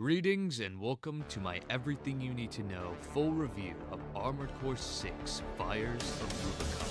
Greetings and welcome to my everything you need to know full review of Armored Core 6 Fires of Rubicon.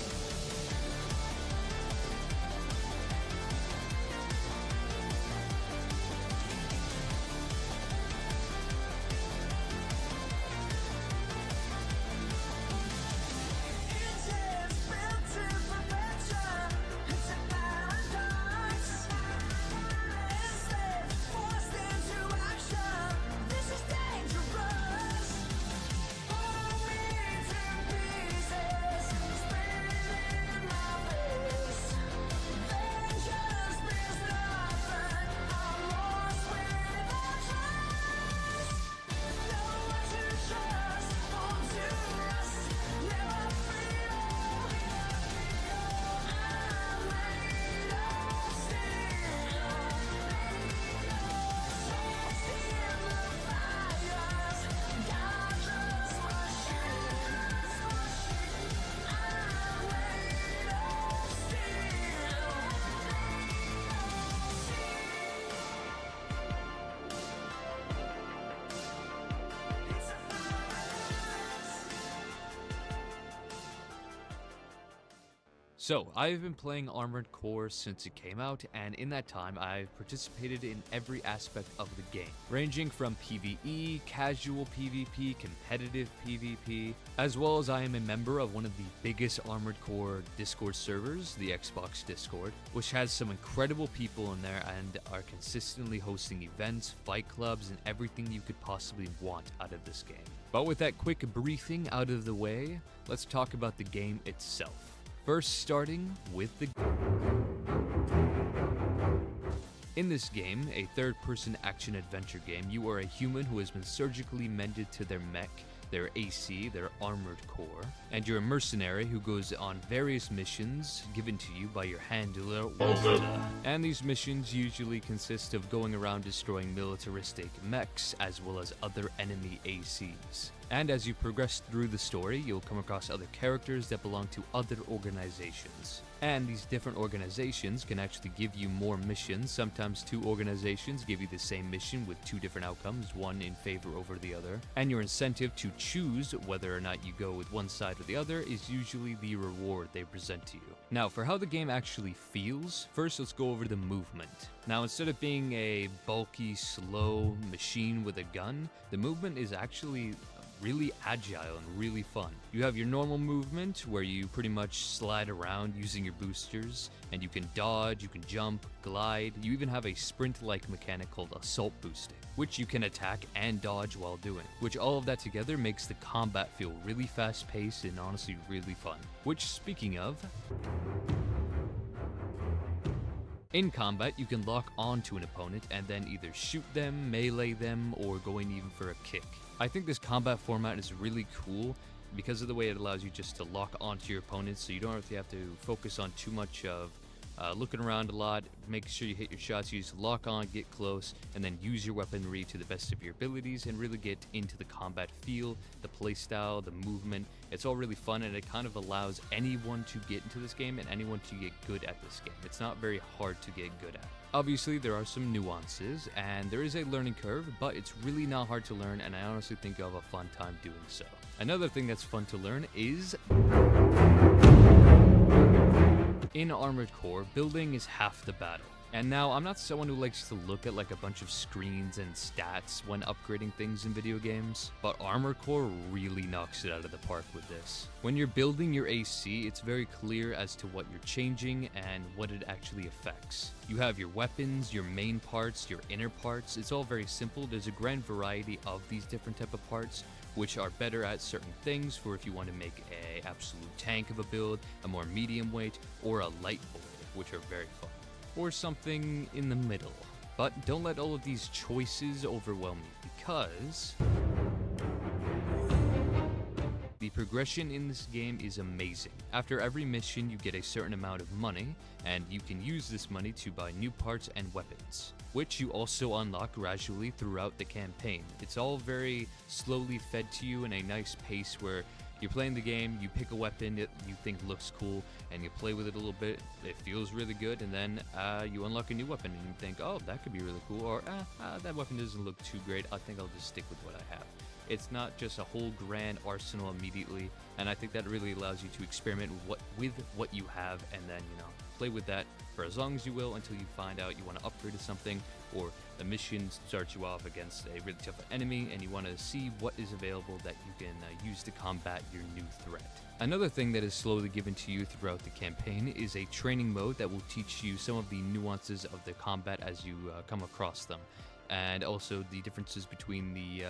So, I've been playing Armored Core since it came out, and in that time, I've participated in every aspect of the game, ranging from PvE, casual PvP, competitive PvP, as well as I am a member of one of the biggest Armored Core Discord servers, the Xbox Discord, which has some incredible people in there and are consistently hosting events, fight clubs, and everything you could possibly want out of this game. But with that quick briefing out of the way, let's talk about the game itself. First, starting with the... In this game, a third-person action-adventure game, you are a human who has been surgically mended to their mech, their AC, their armored core, and you're a mercenary who goes on various missions given to you by your handler, Walter. And these missions usually consist of going around destroying militaristic mechs as well as other enemy ACs. And as you progress through the story, you'll come across other characters that belong to other organizations. And these different organizations can actually give you more missions. Sometimes two organizations give you the same mission with two different outcomes, one in favor over the other. And your incentive to choose whether or not you go with one side or the other is usually the reward they present to you. Now, for how the game actually feels, first let's go over the movement. Now, instead of being a bulky, slow machine with a gun, the movement is actually really agile and really fun. You have your normal movement where you pretty much slide around using your boosters, and you can dodge, you can jump, glide. You even have a sprint-like mechanic called assault boosting, which you can attack and dodge while doing, which all of that together makes the combat feel really fast-paced and honestly really fun. Which, speaking of, in combat, you can lock onto an opponent and then either shoot them, melee them, or go in even for a kick. I think this combat format is really cool because of the way it allows you just to lock onto your opponents, so you don't really have to focus on too much of looking around a lot, make sure you hit your shots, you just lock on, get close, and then use your weaponry to the best of your abilities and really get into the combat feel, the playstyle, the movement. It's all really fun, and it kind of allows anyone to get into this game and anyone to get good at this game. It's not very hard to get good at. Obviously, there are some nuances, and there is a learning curve, but it's really not hard to learn, and I honestly think you'll have a fun time doing so. Another thing that's fun to learn is... In Armored Core, building is half the battle. And now, I'm not someone who likes to look at like a bunch of screens and stats when upgrading things in video games, but Armored Core really knocks it out of the park with this. When you're building your AC, it's very clear as to what you're changing and what it actually affects. You have your weapons, your main parts, your inner parts. It's all very simple. There's a grand variety of these different type of parts, which are better at certain things for if you want to make a absolute tank of a build, a more medium weight, or a light bullet, which are very fun. Or something in the middle. But don't let all of these choices overwhelm you, because the progression in this game is amazing. After every mission, you get a certain amount of money, and you can use this money to buy new parts and weapons, which you also unlock gradually throughout the campaign. It's all very slowly fed to you in a nice pace where You're playing the game, you pick a weapon that you think looks cool, and you play with it a little bit, it feels really good, and then you unlock a new weapon, and you think, oh, that could be really cool, or that weapon doesn't look too great, I think I'll just stick with what I have. It's not just a whole grand arsenal immediately, and I think that really allows you to experiment with what you have, and then, play with that for as long as you will until you find out you want to upgrade to something, or the mission starts you off against a really tough enemy and you want to see what is available that you can use to combat your new threat. Another thing that is slowly given to you throughout the campaign is a training mode that will teach you some of the nuances of the combat as you come across them, and also the differences between the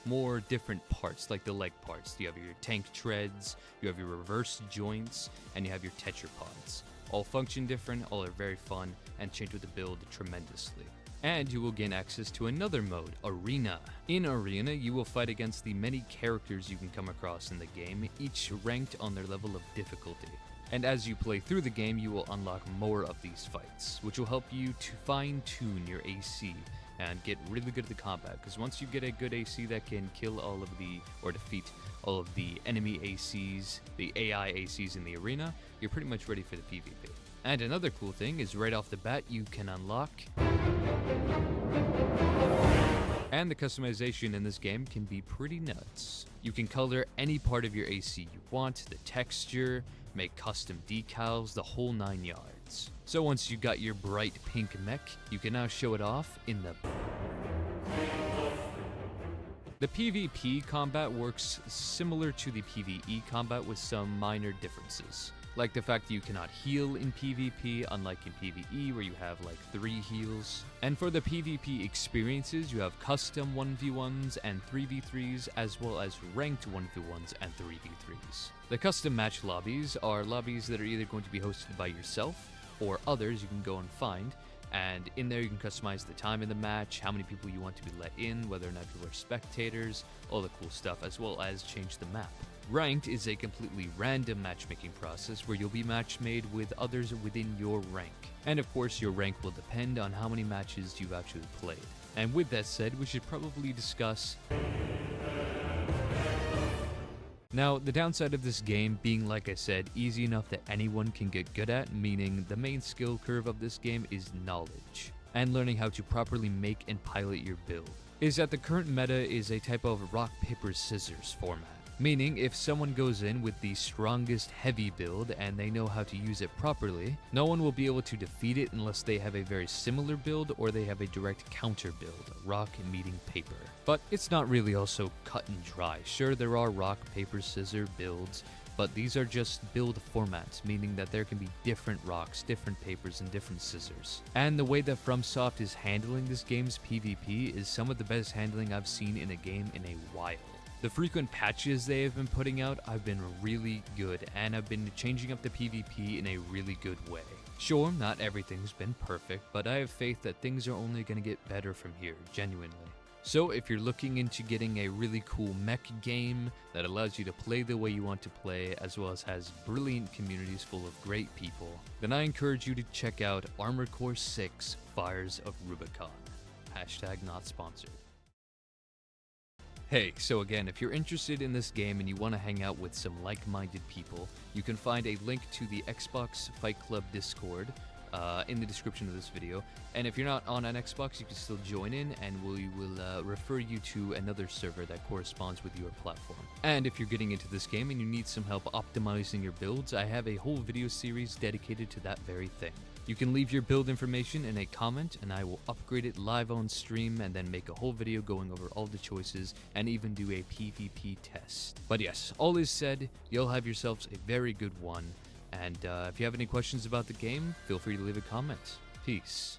more different parts, like the leg parts. You have your tank treads, you have your reverse joints, and you have your tetrapods. All function different, all are very fun, and change with the build tremendously. And you will gain access to another mode, Arena. In Arena, you will fight against the many characters you can come across in the game, each ranked on their level of difficulty. And as you play through the game, you will unlock more of these fights, which will help you to fine-tune your AC and get really good at the combat, because once you get a good AC that can kill all of the, or defeat all of the enemy ACs, the AI ACs in the arena, you're pretty much ready for the PvP. And another cool thing is right off the bat you can unlock, and the customization in this game can be pretty nuts. You can color any part of your AC you want, the texture, make custom decals, the whole 9 yards. So once you got your bright pink mech, you can now show it off in the PvP combat works similar to the PvE combat with some minor differences, like the fact that you cannot heal in PvP, unlike in PvE where you have like 3 heals. And for the PvP experiences, you have custom 1v1s and 3v3s, as well as ranked 1v1s and 3v3s. The custom match lobbies are lobbies that are either going to be hosted by yourself or others you can go and find, and in there you can customize the time in the match, how many people you want to be let in, whether or not people are spectators, all the cool stuff, as well as change the map. Ranked is a completely random matchmaking process where you'll be match-made with others within your rank. And of course, your rank will depend on how many matches you've actually played. And with that said, we should probably discuss now, the downside of this game being, like I said, easy enough that anyone can get good at, meaning the main skill curve of this game is knowledge, and learning how to properly make and pilot your build, is that the current meta is a type of rock, paper, scissors format. Meaning, if someone goes in with the strongest heavy build and they know how to use it properly, no one will be able to defeat it unless they have a very similar build or they have a direct counter build, rock meeting paper. But it's not really also cut and dry. Sure, there are rock, paper, scissor builds, but these are just build formats, meaning that there can be different rocks, different papers, and different scissors. And the way that FromSoft is handling this game's PvP is some of the best handling I've seen in a game in a while. The frequent patches they have been putting out have been really good, and have been changing up the PvP in a really good way. Sure, not everything's been perfect, but I have faith that things are only going to get better from here, genuinely. So if you're looking into getting a really cool mech game that allows you to play the way you want to play, as well as has brilliant communities full of great people, then I encourage you to check out Armored Core 6 Fires of Rubicon. Hashtag not sponsored. Hey, so again, if you're interested in this game and you want to hang out with some like-minded people, you can find a link to the Xbox Fight Club Discord in the description of this video. And if you're not on an Xbox, you can still join in, and we will refer you to another server that corresponds with your platform. And if you're getting into this game and you need some help optimizing your builds, I have a whole video series dedicated to that very thing. You can leave your build information in a comment, and I will upgrade it live on stream and then make a whole video going over all the choices and even do a PvP test. But yes, all is said, you'll have yourselves a very good one. And if you have any questions about the game, feel free to leave a comment. Peace.